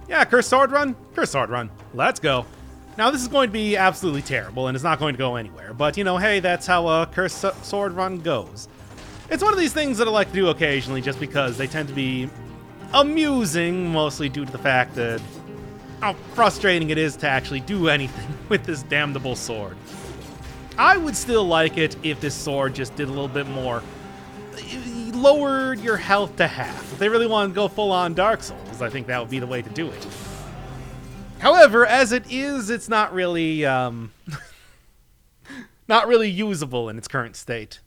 Yeah, Cursed Sword Run? Cursed Sword Run. Let's go. Now, this is going to be absolutely terrible, and it's not going to go anywhere. But, you know, hey, that's how a Cursed Sword Run goes. It's one of these things that I like to do occasionally just because they tend to be amusing, mostly due to the fact that how frustrating it is to actually do anything with this damnable sword. I would still like it if this sword just did a little bit more. Lowered your health to half. If they really wanted to go full-on Dark Souls, I think that would be the way to do it. However, as it is, it's not really, not really usable in its current state.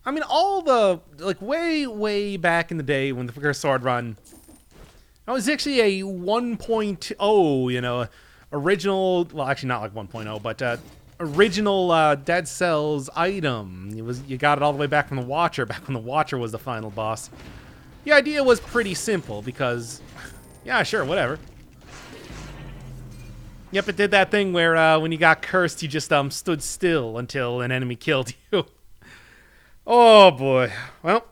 I mean, all the, like, way back in the day when the Cursed Sword Run, it was actually a 1.0, you know, original, well, actually not like 1.0, but, original Dead Cells item. You got it all the way back from the Watcher, back when the Watcher was the final boss. The idea was pretty simple because, yeah, sure, whatever. Yep, it did that thing where when you got cursed, you just stood still until an enemy killed you. Oh boy. Well,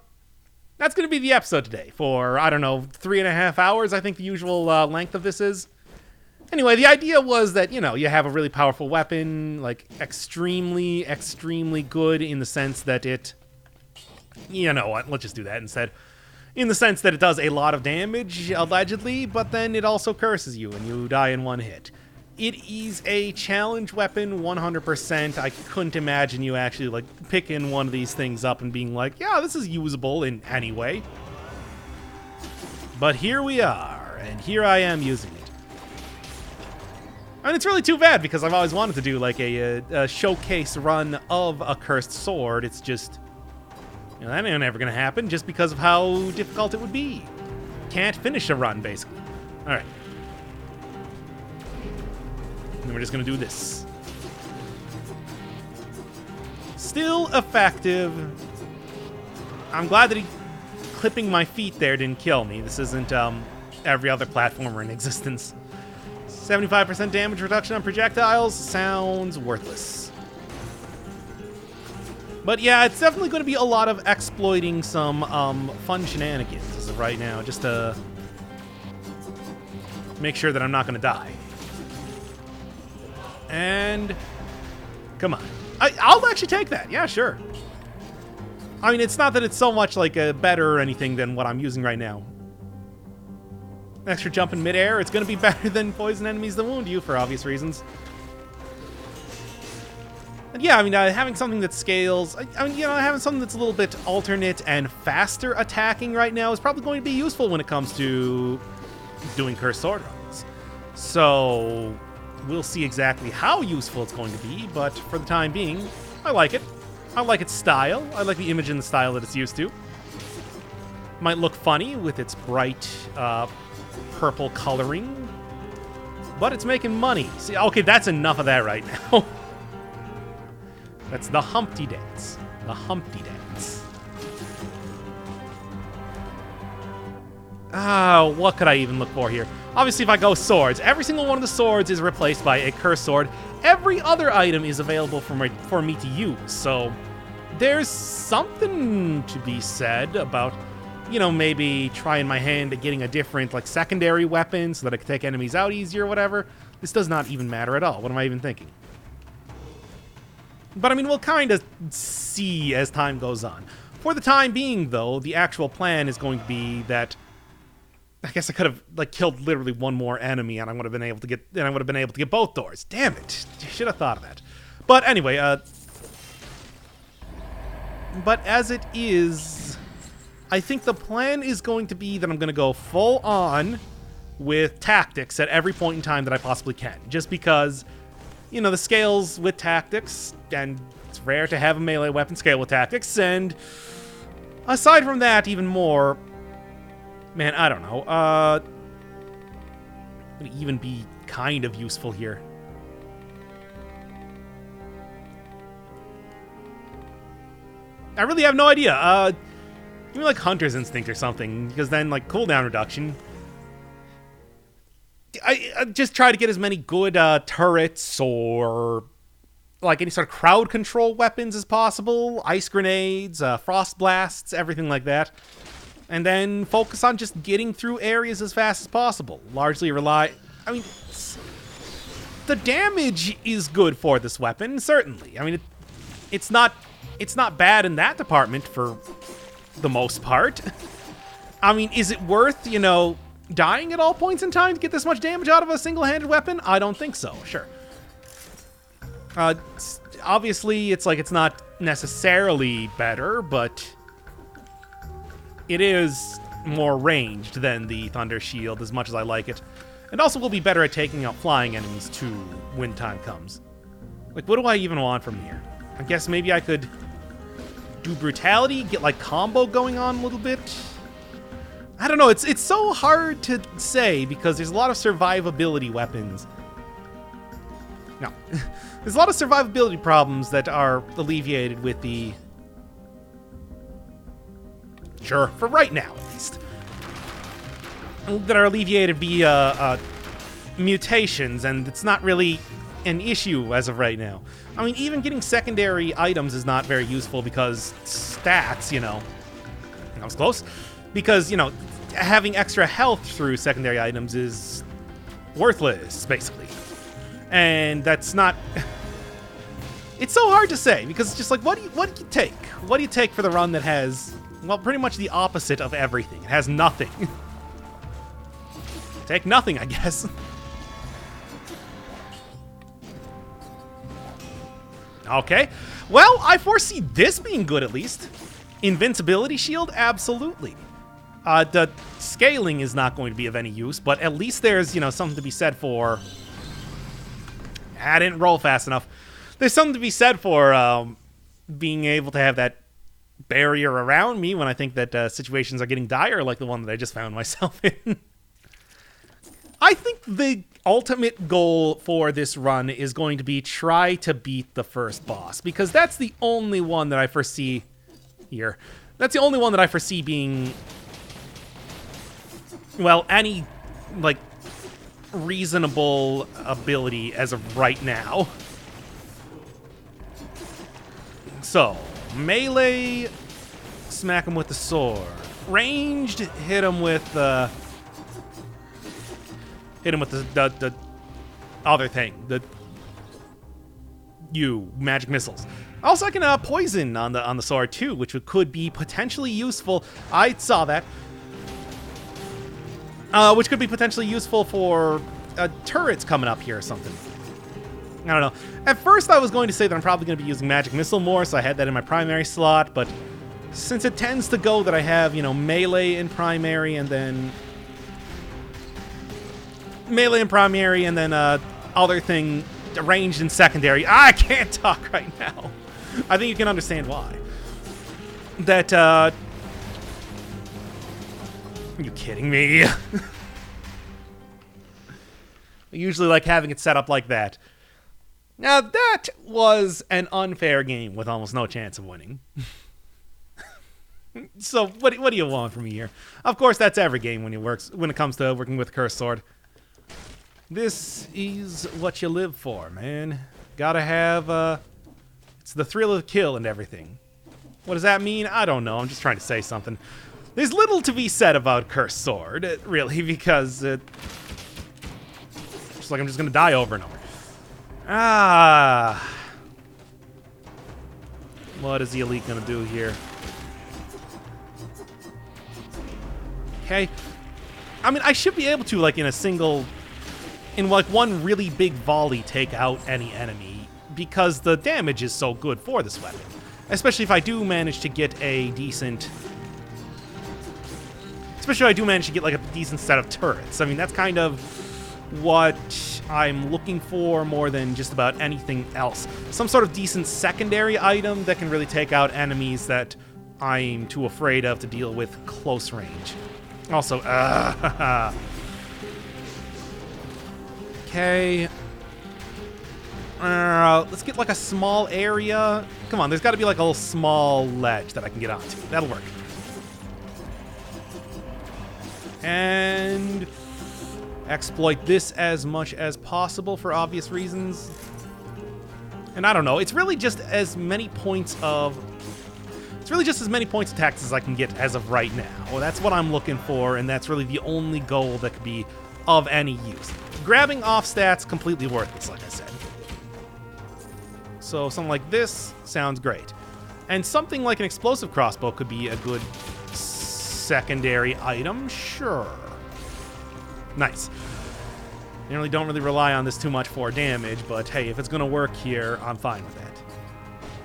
that's going to be the episode today for, I don't know, 3.5 hours, I think the usual length of this is. Anyway, the idea was that, you know, you have a really powerful weapon, like extremely, extremely good in the sense that it, you know what, let's just do that instead. In the sense that it does a lot of damage, allegedly, but then it also curses you and you die in one hit. It is a challenge weapon, 100%. I couldn't imagine you actually, like, picking one of these things up and being like, yeah, this is usable in any way. But here we are, and here I am using it. And it's really too bad because I've always wanted to do like a showcase run of a cursed sword. It's just, you know, that ain't ever gonna happen just because of how difficult it would be. Can't finish a run, basically. All right. And then we're just gonna do this. Still effective. I'm glad that clipping my feet there didn't kill me. This isn't every other platformer in existence. 75% damage reduction on projectiles sounds worthless. But yeah, it's definitely going to be a lot of exploiting some fun shenanigans as of right now, just to make sure that I'm not going to die. And come on. I'll actually take that. Yeah, sure. I mean, it's not that it's so much like a better or anything than what I'm using right now. Extra jump in midair, it's going to be better than poison enemies that wound you for obvious reasons. And yeah, I mean, having something that scales, I mean, you know, having something that's a little bit alternate and faster attacking right now is probably going to be useful when it comes to doing Cursed Sword Runs. So we'll see exactly how useful it's going to be, but for the time being, I like it. I like its style. I like the image and the style that it's used to. Might look funny with its bright, purple coloring, but it's making money. See, okay, that's enough of that right now. That's the Humpty Dance. The Humpty Dance. What could I even look for here? Obviously, if I go swords, every single one of the swords is replaced by a cursed sword. Every other item is available for me to use, so there's something to be said about, you know, maybe trying my hand at getting a different, like, secondary weapon so that I can take enemies out easier or whatever. This does not even matter at all. What am I even thinking? But, I mean, we'll kind of see as time goes on. For the time being, though, the actual plan is going to be that I guess I could have, like, killed literally one more enemy and I would have been able to get both doors. Damn it. I should have thought of that. But anyway, but as it is, I think the plan is going to be that I'm going to go full on with tactics at every point in time that I possibly can. Just because, you know, the scales with tactics, and it's rare to have a melee weapon scale with tactics, and aside from that, even more, man, I don't know, would even be kind of useful here. I really have no idea. Maybe like Hunter's Instinct or something, because then, like, cooldown reduction. I just try to get as many good turrets or, like, any sort of crowd control weapons as possible. Ice grenades, frost blasts, everything like that. And then focus on just getting through areas as fast as possible. Largely rely... I mean, the damage is good for this weapon, certainly. I mean, it's not bad in that department for the most part. I mean, is it worth, you know, dying at all points in time to get this much damage out of a single-handed weapon? I don't think so, sure. Obviously, it's like it's not necessarily better, but it is more ranged than the Thunder Shield, as much as I like it. And also will be better at taking out flying enemies, too, when time comes. Like, what do I even want from here? I guess maybe I could do Brutality, get, like, combo going on a little bit. I don't know, it's so hard to say, because there's a lot of survivability weapons. No. There's a lot of survivability problems that are alleviated with the... Sure, for right now, at least. That are alleviated via mutations, and it's not really an issue as of right now. I mean, even getting secondary items is not very useful because stats, you know... That was close. Because, you know, having extra health through secondary items is worthless, basically. And that's not... It's so hard to say, because it's just like, what do you take? What do you take for the run that has, well, pretty much the opposite of everything? It has nothing. Take nothing, I guess. Okay. Well, I foresee this being good, at least. Invincibility shield? Absolutely. The scaling is not going to be of any use, but at least there's, you know, something to be said for... I didn't roll fast enough. There's something to be said for being able to have that barrier around me when I think that situations are getting dire, like the one that I just found myself in. I think the ultimate goal for this run is going to be try to beat the first boss, because that's the only one that I foresee here. That's the only one that I foresee being, well, any, like, reasonable ability as of right now. So, melee, smack him with the sword. Ranged, hit him with the other thing, the magic missiles. Also, I can poison on the sword too, which could be potentially useful. I saw that. Which could be potentially useful for turrets coming up here or something. I don't know. At first, I was going to say that I'm probably going to be using magic missile more, so I had that in my primary slot, but since it tends to go that I have, you know, melee in primary and then other thing ranged in secondary. I can't talk right now. I think you can understand why. That, are you kidding me? I usually like having it set up like that. Now, that was an unfair game with almost no chance of winning. So, what do you want from me here? Of course, that's every game when it comes to working with Cursed Sword. This is what you live for, man. Gotta have, it's the thrill of the kill and everything. What does that mean? I don't know. I'm just trying to say something. There's little to be said about Cursed Sword, really, because it's like I'm just gonna die over and over. What is the elite gonna do here? Okay. I mean, I should be able to, like, in like one really big volley, take out any enemy, because the damage is so good for this weapon. Especially if I do manage to get a decent... Especially if I do manage to get, like, a decent set of turrets. I mean, that's kind of what I'm looking for more than just about anything else. Some sort of decent secondary item that can really take out enemies that I'm too afraid of to deal with close range. Also, okay. Let's get, like, a small area. Come on, there's got to be, like, a little small ledge that I can get onto. That'll work. And exploit this as much as possible for obvious reasons. And I don't know, it's really just as many points of It's really just as many points attacks as I can get as of right now. Well, that's what I'm looking for, and that's really the only goal that could be of any use. Grabbing off stats, completely worthless, like I said. So something like this sounds great. And something like an explosive crossbow could be a good secondary item, sure. Nice. Generally don't really rely on this too much for damage, but hey, if it's going to work here, I'm fine with that.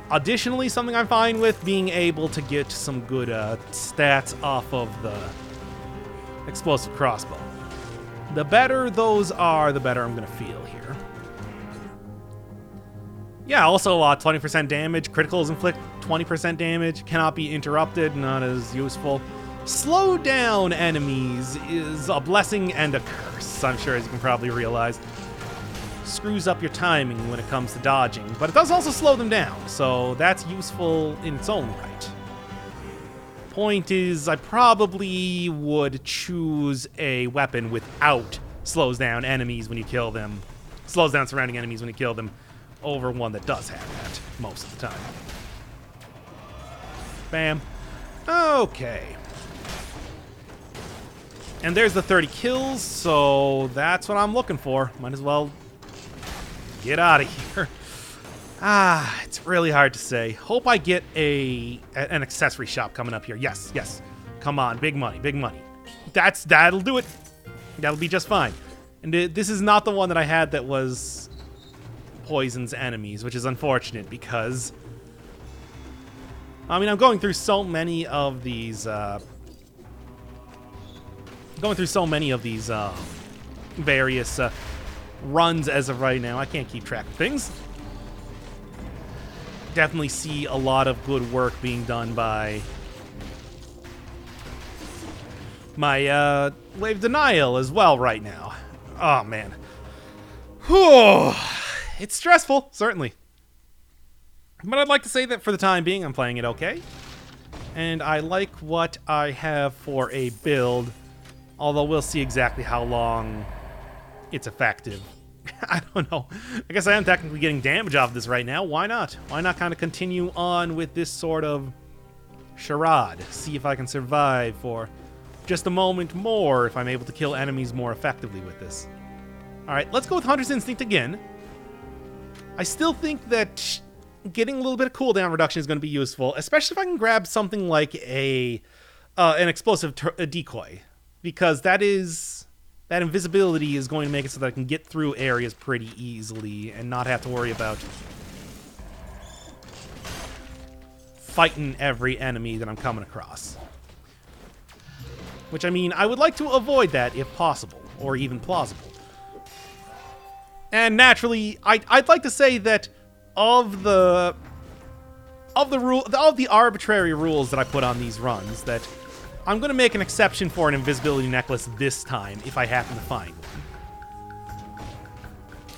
Additionally, something I'm fine with, being able to get some good stats off of the explosive crossbow. The better those are, the better I'm going to feel here. Yeah, also 20% damage. Criticals inflict 20% damage. Cannot be interrupted, not as useful. Slow down enemies is a blessing and a curse, I'm sure, as you can probably realize. Screws up your timing when it comes to dodging, but it does also slow them down, so that's useful in its own right. Point is, I probably would choose a weapon without slows down enemies when you kill them, slows down surrounding enemies when you kill them, over one that does have that most of the time. Bam. Okay. And there's the 30 kills, so that's what I'm looking for. Might as well get out of here. It's really hard to say. Hope I get an accessory shop coming up here. Yes, yes. Come on, big money, big money. That'll do it. That'll be just fine. And this is not the one that I had that was poisons enemies, which is unfortunate because I mean, I'm going through so many of these various runs as of right now. I can't keep track of things. Definitely see a lot of good work being done by my Wave Denial as well right now. Oh, man. Whew. It's stressful, certainly. But I'd like to say that for the time being, I'm playing it okay. And I like what I have for a build, although we'll see exactly how long it's effective. I don't know. I guess I am technically getting damage off this right now. Why not? Why not kind of continue on with this sort of charade? See if I can survive for just a moment more if I'm able to kill enemies more effectively with this. Alright, let's go with Hunter's Instinct again. I still think that getting a little bit of cooldown reduction is going to be useful, especially if I can grab something like an explosive decoy, because that invisibility is going to make it so that I can get through areas pretty easily and not have to worry about fighting every enemy that I'm coming across. Which, I mean, I would like to avoid that if possible, or even plausible. And naturally, I'd like to say that of the arbitrary rules that I put on these runs, that I'm going to make an exception for an invisibility necklace this time, if I happen to find one.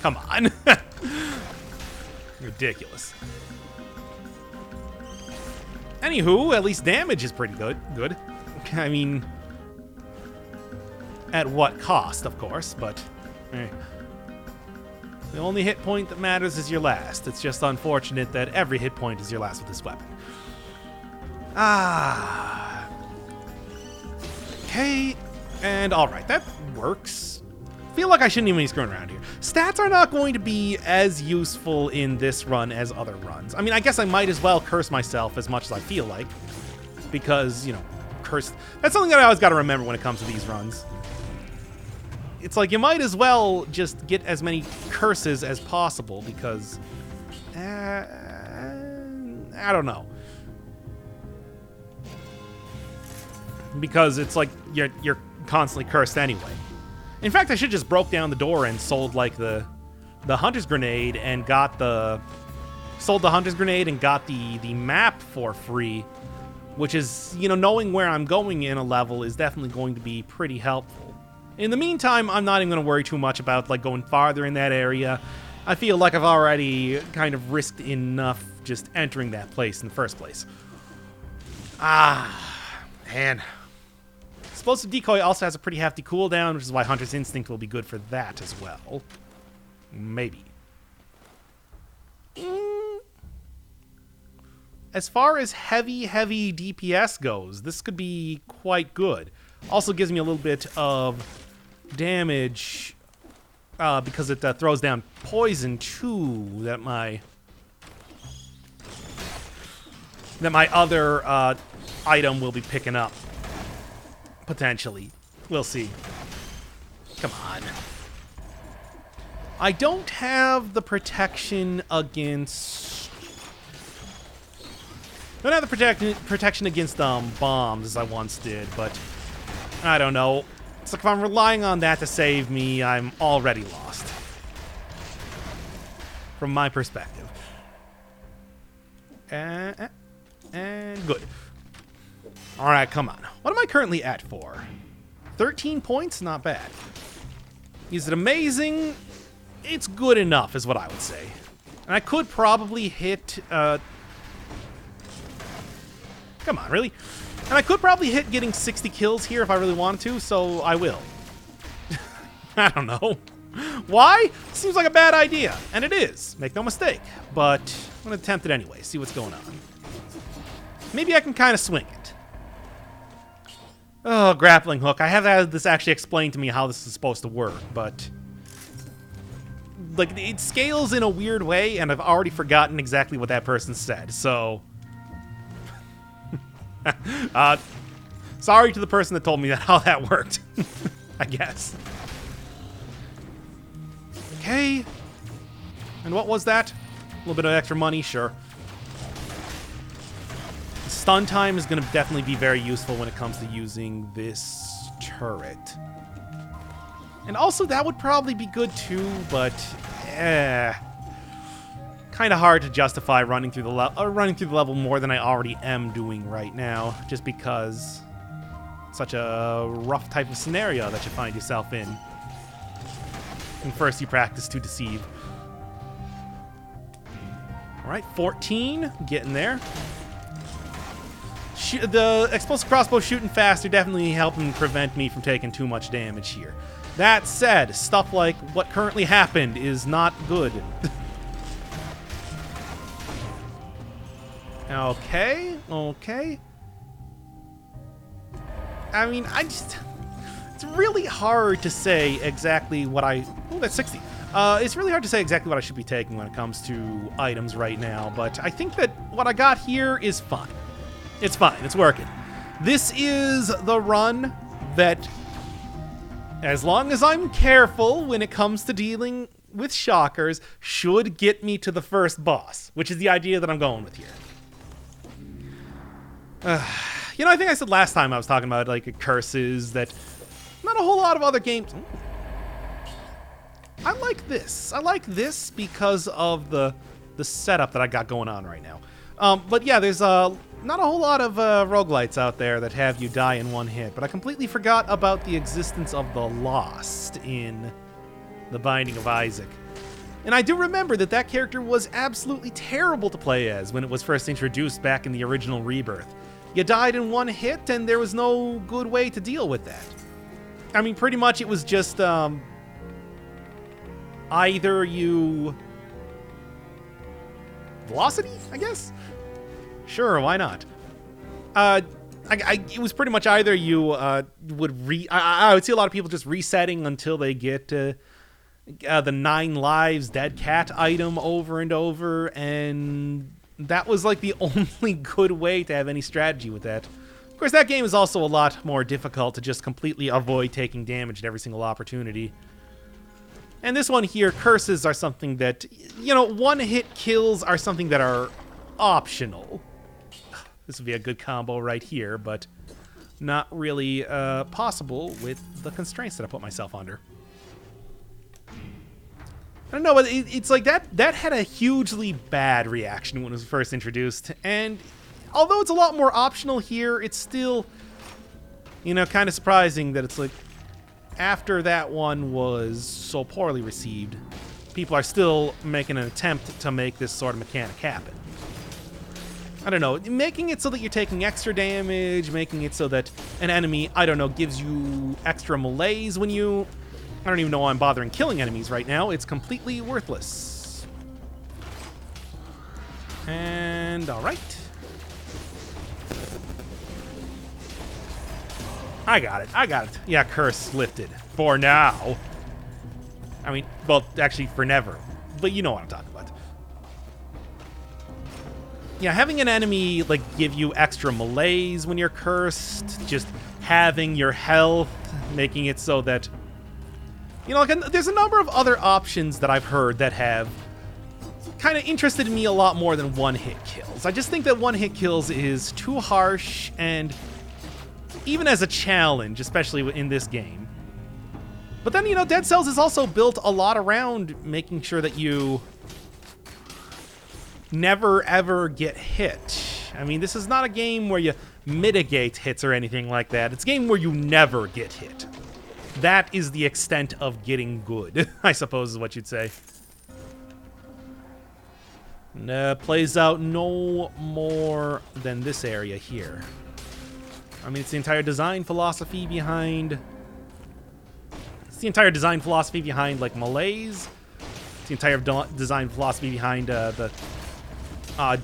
Come on. Ridiculous. Anywho, at least damage is pretty good. I mean, at what cost, of course, but the only hit point that matters is your last. It's just unfortunate that every hit point is your last with this weapon. Okay, and alright, that works. Feel like I shouldn't even be screwing around here. Stats are not going to be as useful in this run as other runs. I mean, I guess I might as well curse myself as much as I feel like, because, you know, curse... That's something that I always got to remember when it comes to these runs. It's like, you might as well just get as many curses as possible, because... I don't know. Because it's like you're constantly cursed anyway. In fact, I should just broke down the door and sold like the hunter's grenade and got the map for free, which is, you know, knowing where I'm going in a level is definitely going to be pretty helpful. In the meantime, I'm not even going to worry too much about like going farther in that area. I feel like I've already kind of risked enough just entering that place in the first place. Man. Explosive Decoy also has a pretty hefty cooldown, which is why Hunter's Instinct will be good for that as well. Maybe. as far as heavy DPS goes, this could be quite good. Also gives me a little bit of damage because it throws down poison too that my other item will be picking up. Potentially. We'll see. Come on. I don't have the protection against... I don't have the protection against bombs as I once did, but I don't know. It's like if I'm relying on that to save me, I'm already lost. From my perspective. And good. Alright, come on. What am I currently at for? 13 points? Not bad. Is it amazing? It's good enough, is what I would say. And I could probably hit... come on, really? And I could probably hit getting 60 kills here if I really wanted to, so I will. I don't know. Why? Seems like a bad idea. And it is. Make no mistake. But I'm going to attempt it anyway. See what's going on. Maybe I can kind of swing it. Oh, grappling hook. I have had this actually explained to me how this is supposed to work, but... like, it scales in a weird way, and I've already forgotten exactly what that person said, so... sorry to the person that told me how that worked. I guess. Okay. And what was that? A little bit of extra money, sure. Stun time is going to definitely be very useful when it comes to using this turret. And also, that would probably be good too, but kind of hard to justify running through the level more than I already am doing right now, just because it's such a rough type of scenario that you find yourself in. And first you practice to deceive. All right, 14, getting there. The explosive crossbow shooting faster definitely helping prevent me from taking too much damage here. That said, stuff like what currently happened is not good. Okay. I mean, it's really hard to say exactly what I... Oh, that's 60. It's really hard to say exactly what I should be taking when it comes to items right now, but I think that what I got here is fine. It's fine. It's working. This is the run that, as long as I'm careful when it comes to dealing with shockers, should get me to the first boss, which is the idea that I'm going with here. You know, I think I said last time I was talking about, like, curses that not a whole lot of other games... I like this. I like this because of the setup that I got going on right now. But yeah, there's not a whole lot of roguelites out there that have you die in one hit, but I completely forgot about the existence of the Lost in The Binding of Isaac. And I do remember that that character was absolutely terrible to play as when it was first introduced back in the original Rebirth. You died in one hit, and there was no good way to deal with that. I mean, pretty much it was just either you... Velocity, I guess? Sure, why not? It was pretty much either you would I would see a lot of people just resetting until they get the 9 lives dead cat item over and over, and that was like the only good way to have any strategy with that. Of course, that game is also a lot more difficult to just completely avoid taking damage at every single opportunity. And this one here, curses are something that, you know, one-hit kills are something that are optional. This would be a good combo right here, but not really possible with the constraints that I put myself under. I don't know, but it's like that had a hugely bad reaction when it was first introduced, and although it's a lot more optional here, it's still, you know, kind of surprising that it's like, after that one was so poorly received, people are still making an attempt to make this sort of mechanic happen. I don't know, making it so that you're taking extra damage, making it so that an enemy, I don't know, gives you extra melees when you... I don't even know why I'm bothering killing enemies right now. It's completely worthless. And, alright. I got it. I got it. Yeah, curse lifted. For now. I mean, well, actually, for never. But you know what I'm talking about. Yeah, having an enemy, like, give you extra melees when you're cursed. Just having your health, making it so that... You know, like, there's a number of other options that I've heard that have kind of interested me a lot more than one-hit kills. I just think that one-hit kills is too harsh, and even as a challenge, especially in this game. But then, you know, Dead Cells is also built a lot around making sure that you never, ever get hit. I mean, this is not a game where you mitigate hits or anything like that. It's a game where you never get hit. That is the extent of getting good, I suppose is what you'd say. And, plays out no more than this area here. I mean, it's the entire design philosophy behind... It's the entire design philosophy behind, like, melees. It's the entire design philosophy behind the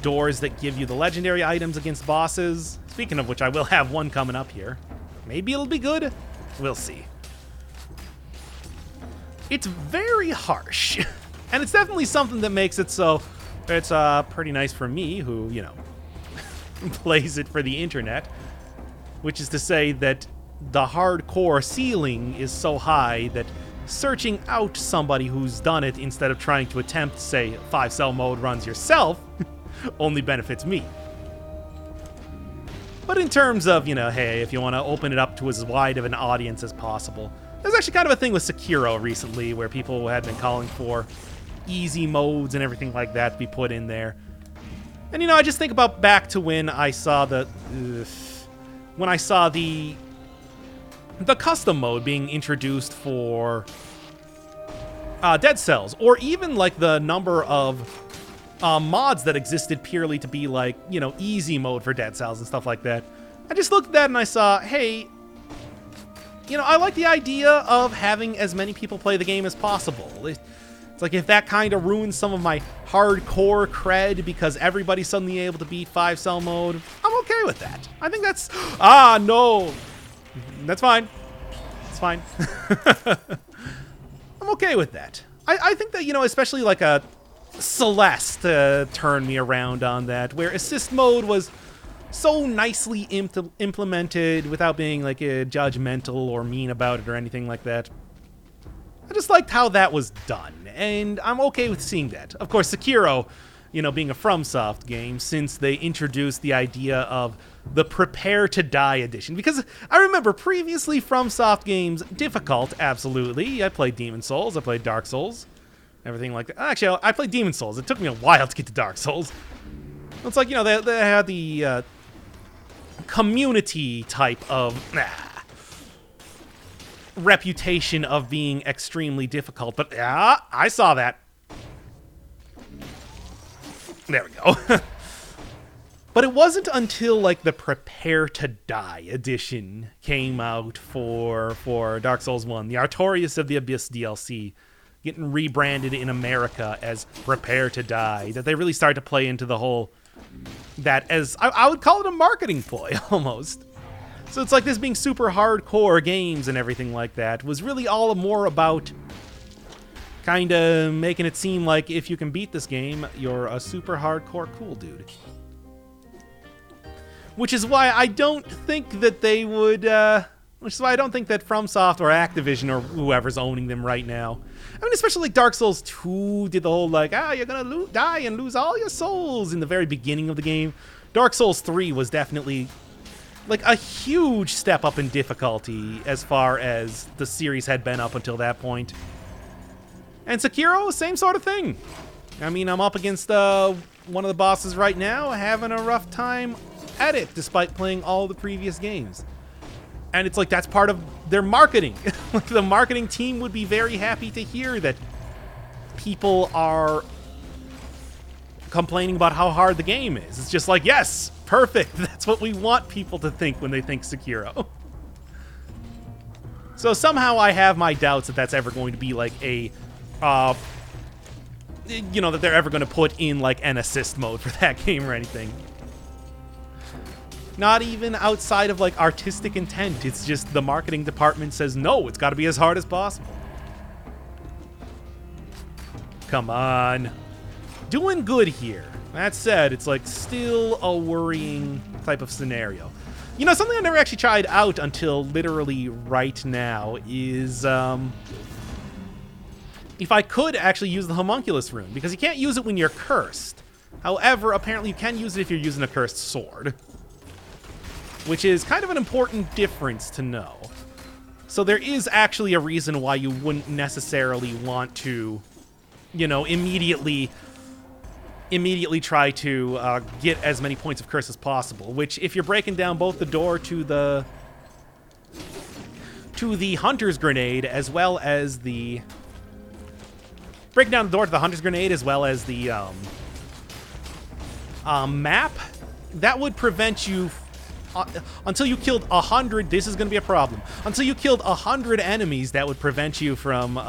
doors that give you the legendary items against bosses. Speaking of which, I will have one coming up here. Maybe it'll be good. We'll see. It's very harsh. And it's definitely something that makes it so it's pretty nice for me, who, you know, plays it for the internet. Which is to say that the hardcore ceiling is so high that searching out somebody who's done it instead of trying to attempt, say, 5-cell mode runs yourself only benefits me. But in terms of, you know, hey, if you want to open it up to as wide of an audience as possible, there's actually kind of a thing with Sekiro recently where people had been calling for easy modes and everything like that to be put in there. And, you know, I just think about back to when I saw the custom mode being introduced for Dead Cells, or even like the number of mods that existed purely to be like, you know, easy mode for Dead Cells and stuff like that. I just looked at that and I saw, hey, you know, I like the idea of having as many people play the game as possible. It's like if that kind of ruins some of my hardcore cred because everybody's suddenly able to beat 5-cell mode, I'm okay with that. I think that's... Ah, no. That's fine. It's fine. I'm okay with that. I think that, you know, especially like a Celeste turned me around on that, where assist mode was so nicely implemented without being like judgmental or mean about it or anything like that. I just liked how that was done, and I'm okay with seeing that. Of course, Sekiro, you know, being a FromSoft game, since they introduced the idea of the Prepare to Die edition, because I remember previously FromSoft games, difficult, absolutely. I played Demon's Souls, I played Dark Souls, everything like that. Actually, I played Demon's Souls. It took me a while to get to Dark Souls. It's like, you know, they had the community type of reputation of being extremely difficult, but yeah, I saw that. There we go. But it wasn't until like the Prepare to Die edition came out for Dark Souls 1, the Artorias of the Abyss DLC, getting rebranded in America as Prepare to Die, that they really started to play into the whole, that as, I would call it a marketing ploy, almost. So it's like this being super hardcore games and everything like that was really all more about kind of making it seem like if you can beat this game, you're a super hardcore cool dude. Which is why I don't think that they would, which is why I don't think that FromSoft or Activision or whoever's owning them right now. I mean, especially like Dark Souls 2 did the whole like, you're gonna die and lose all your souls in the very beginning of the game. Dark Souls 3 was definitely like a huge step up in difficulty as far as the series had been up until that point. And Sekiro, same sort of thing. I mean, I'm up against one of the bosses right now, having a rough time at it, despite playing all the previous games. And it's like, that's part of their marketing. Like, the marketing team would be very happy to hear that people are complaining about how hard the game is. It's just like, yes, perfect. That's what we want people to think when they think Sekiro. So somehow I have my doubts that that's ever going to be like a, you know, that they're ever going to put in like an assist mode for that game or anything. Not even outside of like artistic intent. It's just the marketing department says, no, it's got to be as hard as possible. Come on. Doing good here. That said, it's like still a worrying type of scenario. You know, something I never actually tried out until literally right now is if I could actually use the Homunculus rune, because you can't use it when you're cursed. However, apparently you can use it if you're using a cursed sword, which is kind of an important difference to know. So there is actually a reason why you wouldn't necessarily want to, you know, immediately try to get as many points of curse as possible, which if you're breaking down both the door to the Hunter's Grenade as well as the Hunter's Grenade as well as the map, that would prevent you until you killed 100. This is going to be a problem. Until you killed 100 enemies, that would prevent you from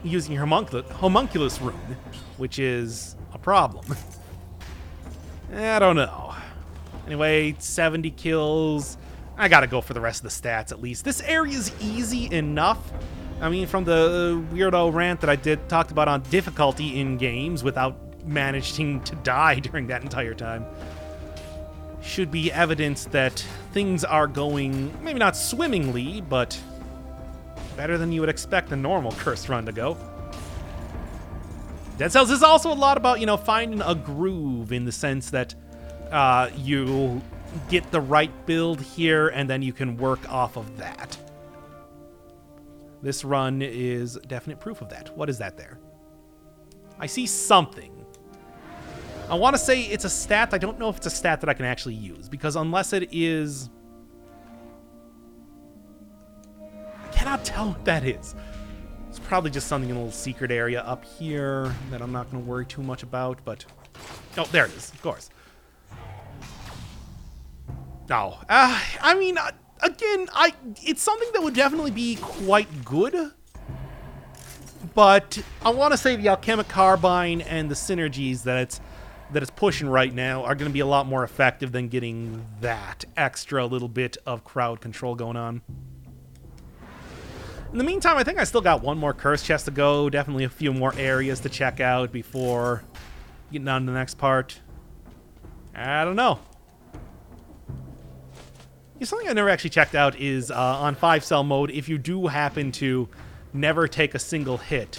using your Homunculus rune, which is a problem. I don't know. Anyway, 70 kills. I gotta go for the rest of the stats at least. This area is easy enough. I mean, from the weirdo rant that I talked about on difficulty in games without managing to die during that entire time, should be evidence that things are going, maybe not swimmingly, but better than you would expect a normal cursed run to go. Dead Cells is also a lot about, you know, finding a groove in the sense that you get the right build here and then you can work off of that. This run is definite proof of that. What is that there? I see something. I want to say it's a stat. I don't know if it's a stat that I can actually use, because unless it is... I cannot tell what that is. It's probably just something in a little secret area up here that I'm not going to worry too much about, but... Oh, there it is, of course. No. I mean, again, it's something that would definitely be quite good, but I want to say the Alchemic Carbine and the synergies that it's pushing right now are going to be a lot more effective than getting that extra little bit of crowd control going on. In the meantime, I think I still got one more curse chest to go. Definitely a few more areas to check out before getting on to the next part. I don't know. Something I never actually checked out is on 5-cell mode, if you do happen to never take a single hit.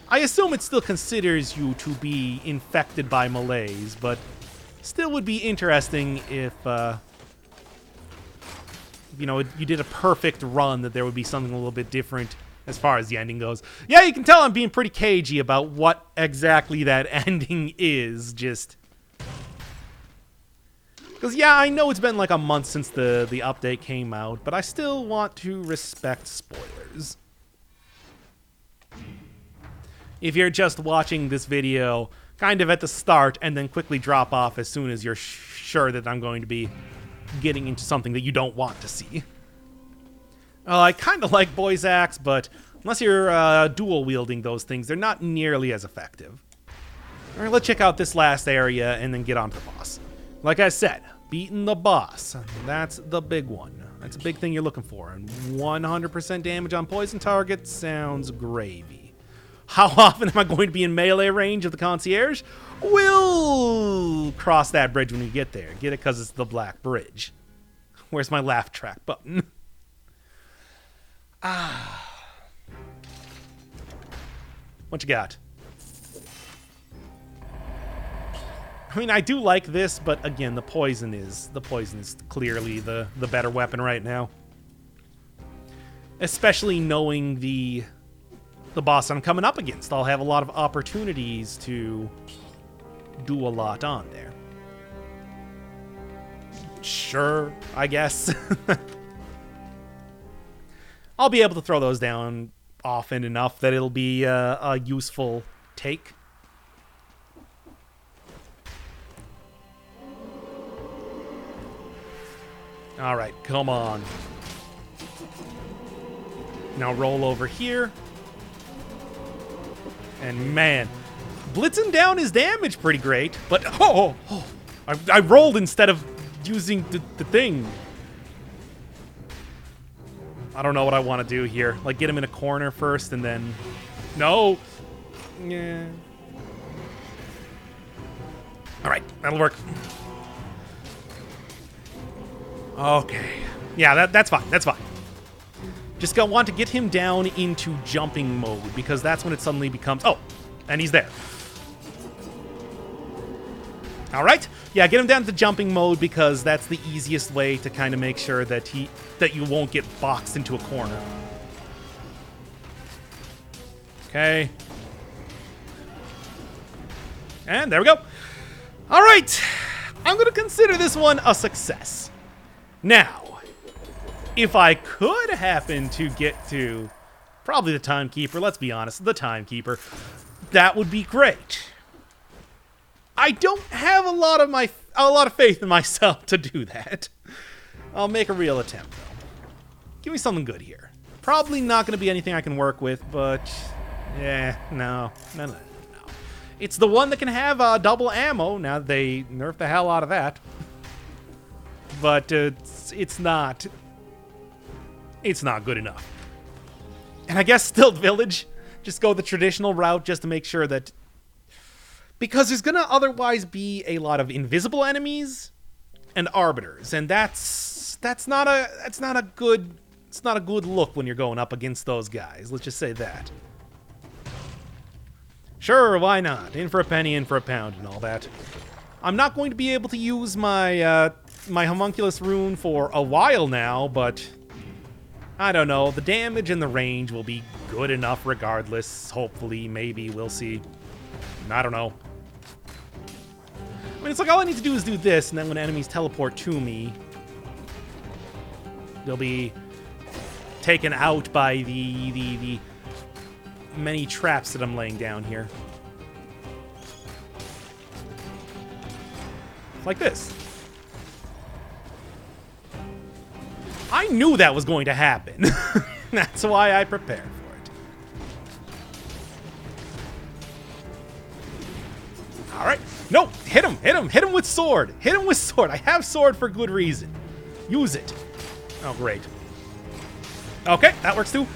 I assume it still considers you to be infected by malaise, but still would be interesting if, you know, you did a perfect run, that there would be something a little bit different as far as the ending goes. Yeah, you can tell I'm being pretty cagey about what exactly that ending is, just... Because, yeah, I know it's been like a month since the update came out, but I still want to respect spoilers. If you're just watching this video kind of at the start and then quickly drop off as soon as you're sure that I'm going to be getting into something that you don't want to see. I kind of like Boy's Axe, but unless you're dual-wielding those things, they're not nearly as effective. All right, let's check out this last area and then get on to the boss. Like I said, beating the boss, that's the big one. That's a big thing you're looking for, and 100% damage on poison targets sounds gravy. How often am I going to be in melee range of the concierge? We'll cross that bridge when we get there. Get it because it's the Black Bridge. Where's my laugh track button? What you got? I mean, I do like this, but again, the poison is clearly the better weapon right now. Especially knowing the boss I'm coming up against. I'll have a lot of opportunities to do a lot on there. Sure, I guess. I'll be able to throw those down often enough that it'll be a useful take. All right, come on. Now roll over here. And man, blitzing down his damage pretty great, but I rolled instead of using the thing. I don't know what I want to do here. Like, get him in a corner first and then... No! Yeah. Alright, that'll work. Okay. Yeah, that's fine. That's fine. Just want to get him down into jumping mode, because that's when it suddenly becomes... Oh, and he's there. All right. Yeah, get him down to jumping mode, because that's the easiest way to kind of make sure that you won't get boxed into a corner. Okay. And there we go. All right. I'm going to consider this one a success. Now, if I could happen to get to probably the Timekeeper, let's be honest, the Timekeeper, that would be great. I don't have a lot of faith in myself to do that. I'll make a real attempt, though. Give me something good here. Probably not going to be anything I can work with, but yeah, no. It's the one that can have double ammo. Now they nerfed the hell out of that, but it's not good enough. And I guess Stilt Village, just go the traditional route just to make sure that, because there's gonna otherwise be a lot of invisible enemies and arbiters, and that's not a good look when you're going up against those guys. Let's just say that. Sure, why not? In for a penny, in for a pound, and all that. I'm not going to be able to use my my homunculus rune for a while now, but I don't know. The damage and the range will be good enough regardless. Hopefully, maybe, we'll see. I don't know. I mean, it's like all I need to do is do this, and then when enemies teleport to me, they'll be taken out by the many traps that I'm laying down here. Like this. I knew that was going to happen. That's why I prepared for it. All right. No, hit him with sword. Hit him with sword. I have sword for good reason. Use it. Oh, great. Okay, that works too.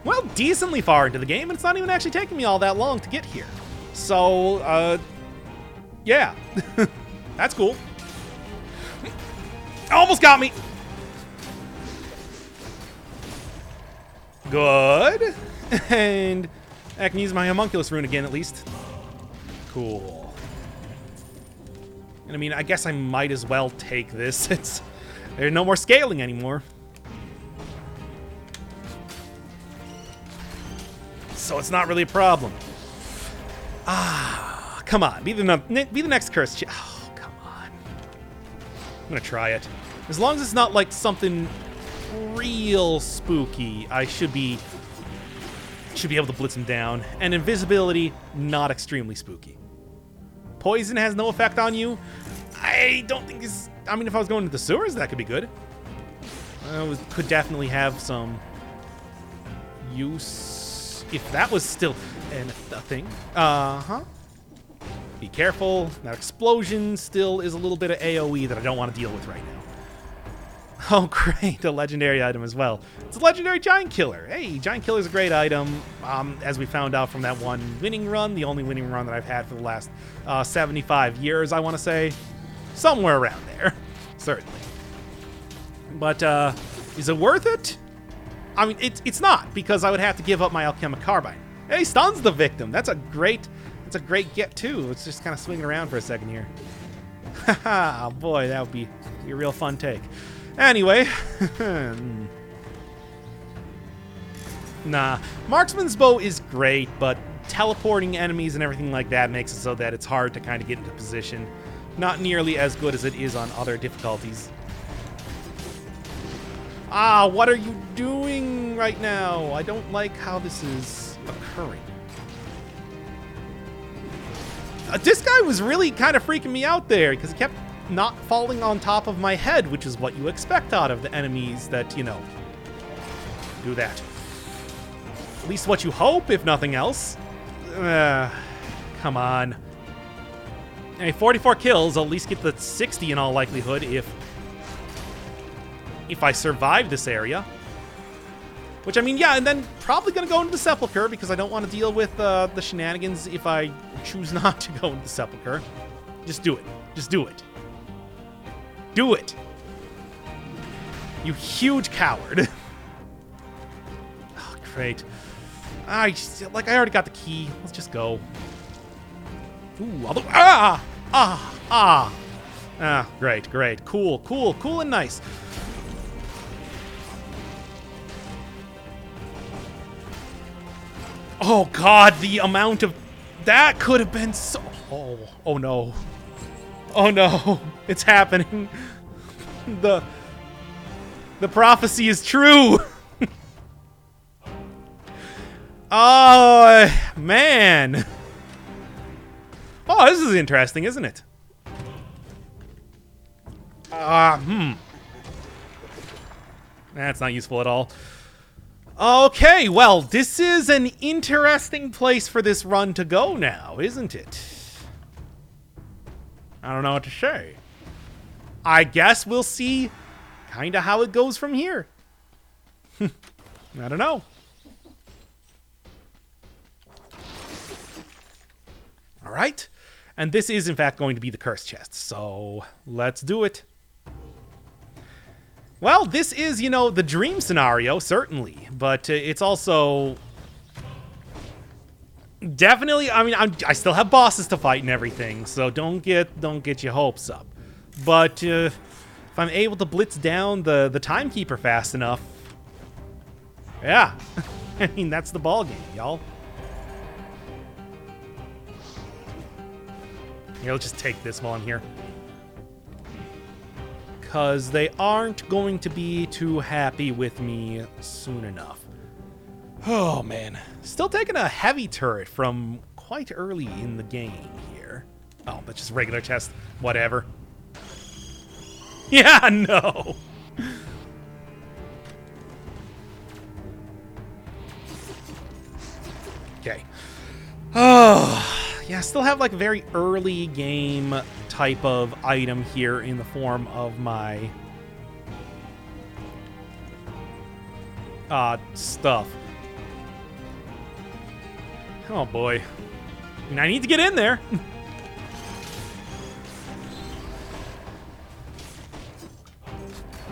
Well, decently far into the game, and it's not even actually taking me all that long to get here. So, yeah. That's cool. Almost got me. Good. And I can use my homunculus rune again, at least. Cool. And I mean, I guess I might as well take this. There's no more scaling anymore. So it's not really a problem. Come on. Be the next cursed. Oh, come on. I'm gonna try it. As long as it's not like something real spooky, I should be able to blitz him down. And invisibility, not extremely spooky. Poison has no effect on you. I don't think it's... I mean, if I was going to the sewers, that could be good. Could definitely have some use if that was still a thing. Be careful. That explosion still is a little bit of AoE that I don't want to deal with right now. Oh, great. A legendary item as well. It's a legendary Giant Killer. Hey, Giant Killer's a great item. As we found out from that one winning run, the only winning run that I've had for the last 75 years, I want to say. Somewhere around there. Certainly. But, is it worth it? I mean, it's not, because I would have to give up my Alchemic Carbine. Hey, stuns the victim. That's a great get, too. It's just kind of swinging around for a second here. Haha, boy, that would be a real fun take. Anyway. Nah. Marksman's Bow is great, but teleporting enemies and everything like that makes it so that it's hard to kind of get into position. Not nearly as good as it is on other difficulties. What are you doing right now? I don't like how this is occurring. This guy was really kind of freaking me out there, because he kept not falling on top of my head, which is what you expect out of the enemies that, you know, do that. At least what you hope, if nothing else. Come on. Hey, 44 kills. I'll at least get the 60 in all likelihood if I survive this area. Which, I mean, yeah, and then probably going to go into the Sepulchre because I don't want to deal with the shenanigans if I choose not to go into the Sepulchre. Just do it. Just do it. Do it. You huge coward. Oh, great. I already got the key. Let's just go. Ooh, although, great, great. Cool, cool, cool and nice. Oh, God, the amount of... That could have been so... Oh, no. Oh, no. It's happening. The prophecy is true. Oh, man. Oh, this is interesting, isn't it? That's not useful at all. Okay, well, this is an interesting place for this run to go now, isn't it? I don't know what to say. I guess we'll see kind of how it goes from here. I don't know. All right. And this is, in fact, going to be the curse chest. So let's do it. Well, this is, you know, the dream scenario, certainly. But it's also... Definitely, I mean, I still have bosses to fight and everything. So don't get your hopes up. But if I'm able to blitz down the timekeeper fast enough... Yeah. I mean, that's the ball game, y'all. Here, let's just take this while I'm here. Because they aren't going to be too happy with me soon enough. Oh, man. Still taking a heavy turret from quite early in the game here. Oh, that's just regular chest. Whatever. Yeah, no. Okay. Oh... Yeah, I still have like a very early game type of item here in the form of my stuff. Oh boy. And I need to get in there.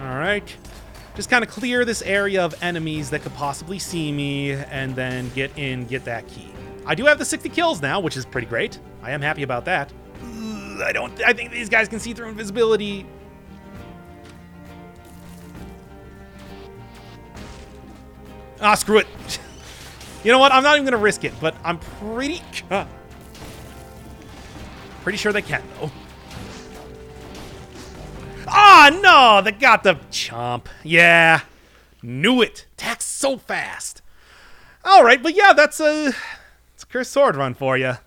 Alright. Just kind of clear this area of enemies that could possibly see me and then get in, get that key. I do have the 60 kills now, which is pretty great. I am happy about that. I think these guys can see through invisibility. Ah, screw it. You know what? I'm not even going to risk it, but I'm pretty sure they can, though. Ah, no! They got the chomp. Yeah. Knew it. Attacks so fast. All right, but yeah, that's a... Cursed Sword run for you.